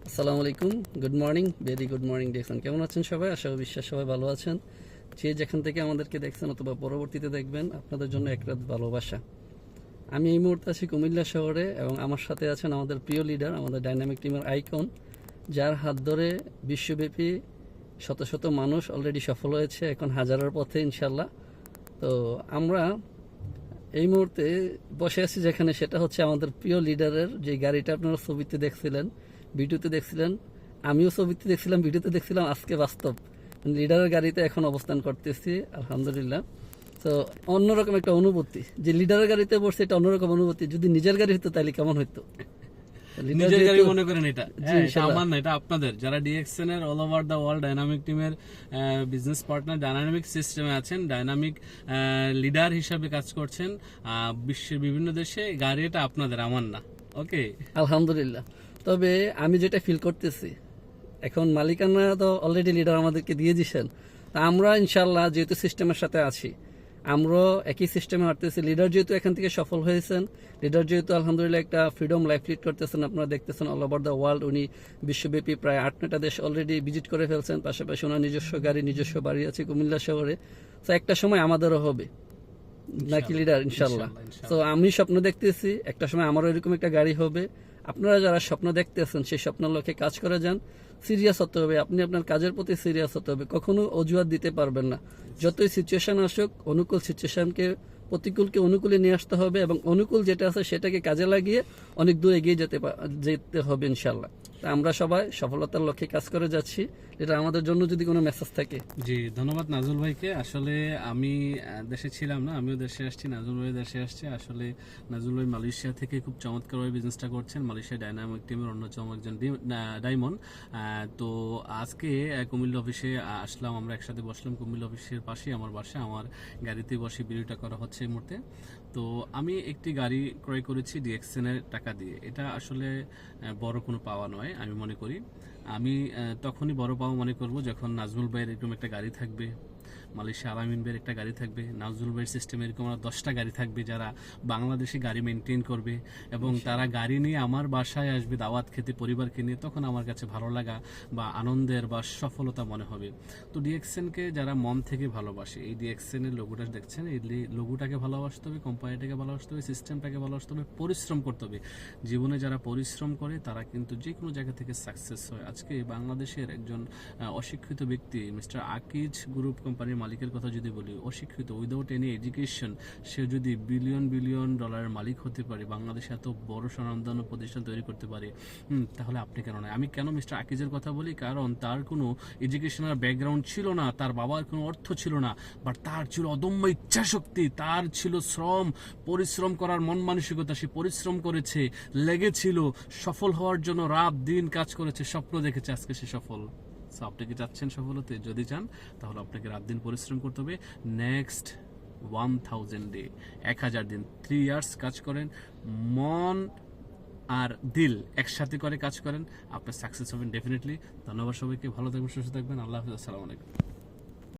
আসসালামু আলাইকুম, good morning, very good morning. দেখছেন কেমন আছেন সবাই? আশা করি বিশ্বাস সবাই ভালো আছেন। যে যেখান থেকে আমাদেরকে দেখছেন অথবা পরবর্তীতে দেখবেন, আপনাদের জন্য এক রাত ভালোবাসা। আমি এই মুহূর্তে আছি কুমিল্লা শহরে এবং আমার সাথে আছেন আমাদের প্রিয় লিডার, আমাদের ডাইনামিক টিমের আইকন, যার হাত ধরে বিশ্বব্যাপী শত শত মানুষ অলরেডি সফল হয়েছে, এখন হাজারের পথে ইনশাল্লাহ। তো আমরা এই মুহূর্তে বসে আছি যেখানে, সেটা হচ্ছে আমাদের প্রিয় লিডারের যে গাড়িটা আপনারা ছবিতে দেখছিলেন, ভিডিওতে দেখছিলেন, আমিও ছবিতে দেখছিলাম, ভিডিওতে দেখছিলাম, আজকে বাস্তব লিডারের গাড়িতে এখন অবস্থান করতেছি আলহামদুলিল্লাহ। তো অন্যরকম একটা অনুভূতি, যে লিডারের গাড়িতে বসছে এটা অন্যরকম অনুভূতি। যদি নিজের গাড়ি হতো তাহলে কেমন হতো? নিজের গাড়ি মনে করেন এটা, এটা আমার না, এটা আপনাদের যারা ডিএক্সএন এর all over the world dynamic টিমের বিজনেস পার্টনার, ডাইনামিক সিস্টেমে আছেন, ডাইনামিক লিডার হিসাবে কাজ করছেন বিশ্বের বিভিন্ন দেশে। গাড়ি এটা আপনাদের, আমার না। ওকে, আলহামদুলিল্লাহ। তবে আমি যেটা ফিল করতেছি, এখন মালিকানা তো অলরেডি লিডার আমাদেরকে দিয়ে দিচ্ছেন, তা আমরা ইনশাল্লাহ যেহেতু সিস্টেমের সাথে আছি, আমরা একই সিস্টেমে হাঁটতেছি। লিডার যেহেতু এখান থেকে সফল হয়েছেন, লিডার যেহেতু আলহামদুলিল্লাহ একটা ফ্রিডম লাইফ লিড করতেছেন, আপনারা দেখতেছেন অল ওভার দ্য ওয়ার্ল্ড। উনি বিশ্বব্যাপী প্রায় 8-9টা দেশ অলরেডি ভিজিট করে ফেলছেন, পাশাপাশি ওনার নিজস্ব গাড়ি, নিজস্ব বাড়ি আছে কুমিল্লা শহরে। তো একটা সময় আমাদেরও হবে নাকি লিডার? ইনশাল্লাহ। তো আমি স্বপ্ন দেখতেছি একটা সময় আমারও এরকম একটা গাড়ি হবে। আপনারা যারা স্বপ্ন দেখতেছেন, সেই স্বপ্নের লক্ষ্যে কাজ করে যান। সিরিয়াস হতে হবে, আপনি আপনার কাজের প্রতি সিরিয়াস হতে হবে, কখনো অজুহাত দিতে পারবেন না। যতই সিচুয়েশন আসুক, অনুকূল সিচুয়েশনকে প্রতিকূলকে অনুকূলে নিয়ে আসতে হবে এবং অনুকূল যেটা আছে সেটাকে কাজে লাগিয়ে অনেক দূর এগিয়ে যেতে হবে ইনশাল্লাহ। তা আমরা সবাই সফলতার লক্ষ্যে কাজ করে যাচ্ছি। এটা আমাদের জন্য যদি কোনো মেসেজ থাকে। জি, ধন্যবাদ নাজুল ভাইকে। আসলে আমি দেশে ছিলাম না, আমিও দেশে আসছি, নাজুল ভাই দেশে আসছে। আসলে নাজুল ভাই মালয়েশিয়া থেকে খুব চমৎকারভাবে বিজনেসটা করছেন, মালয়েশিয়া ডাইনামিক টিমের অন্যতম একজন ডায়মন্ড। তো আজকে কুমিল্লা অফিসে আসলাম, আমরা একসাথে বসলাম। কুমিল্লা অফিসের পাশেই আমার বাসা, আমার গাড়িতে বসে ভিডিওটা করা হচ্ছে এই মুহূর্তে। তো আমি একটি গাড়ি ক্রয় করেছি ডিএক্সএন এর টাকা দিয়ে। এটা আসলে বড় কোনো পাওয়া নয় আমি মনে করি। আমি তখনই বড় পাওয়া মনে করব যখন নাজমুল ভাইয়ের এরকম একটা গাড়ি থাকবে, মালয়েশিয়া আলামিন ভাইয়ের একটা গাড়ি থাকবে, নাজমুল ভাইয়ের সিস্টেমে এরকম 10টা গাড়ি থাকবে যারা বাংলাদেশে গাড়ি মেনটেন করবে এবং তারা গাড়ি নিয়ে আমার বাসায় আসবে দাওয়াত খেতে পরিবারকে নিয়ে। তখন আমার কাছে ভালো লাগা বা আনন্দের বা সফলতা মনে হবে। তো ডিএক্সএনকে যারা মন থেকে ভালোবাসে, এই ডিএক্সএন এর লোগোটা দেখছেন, এই লোগোটাকে ভালোবাসতে হবে, কোম্পানিটাকে ভালোবাসতে হবে, সিস্টেমটাকে ভালোবাসতে হবে, পরিশ্রম করতে হবে। জীবনে যারা পরিশ্রম করে তারা কিন্তু যে কোনো জায়গা থেকে সাকসেস হয়। আজকে বাংলাদেশের একজন অশিক্ষিত ব্যক্তি, মিস্টার আকিজ গ্রুপ কোম্পানির মালিকের কথা যদি বলি, অশিক্ষিত, উইদাউট এনি এডুকেশন, সে যদি বিলিয়ন বিলিয়ন ডলারের মালিক হতে পারে, বাংলাদেশে এত বড় স্বনামধন্য প্রতিষ্ঠান তৈরি করতে পারে, তাহলে আপনি কেন নয়? আমি কেন মিস্টার আকিজের কথা বলি? কারণ তার কোনো এডুকেশনাল ব্যাকগ্রাউন্ড ছিল না, তার বাবার কোনো অর্থ ছিল না, বাট তার ছিল অদম্য ইচ্ছাশক্তি, তার ছিল শ্রম, পরিশ্রম করার মন মানসিকতা। সে পরিশ্রম করেছে, লেগেছিল, সফল হওয়ার জন্য রাত দিন কাজ করেছে, স্বপ্ন দেখেছে, আজকে সে সফল। আপনি কি চাচ্ছেন সফল হতে? যদি চান তাহলে আপনাকে রাত দিন পরিশ্রম করতে হবে। নেক্সট 1000 ডে, 1000 দিন, 3 ইয়ার্স কাজ করেন, মন আর দিল একসাথে করে কাজ করেন, আপনার সাকসেস হবেন ডেফিনেটলি। ধন্যবাদ সবাইকে, ভালো থাকবেন, সুস্থ থাকবেন। আল্লাহ হাফিজ, আসসালামু আলাইকুম।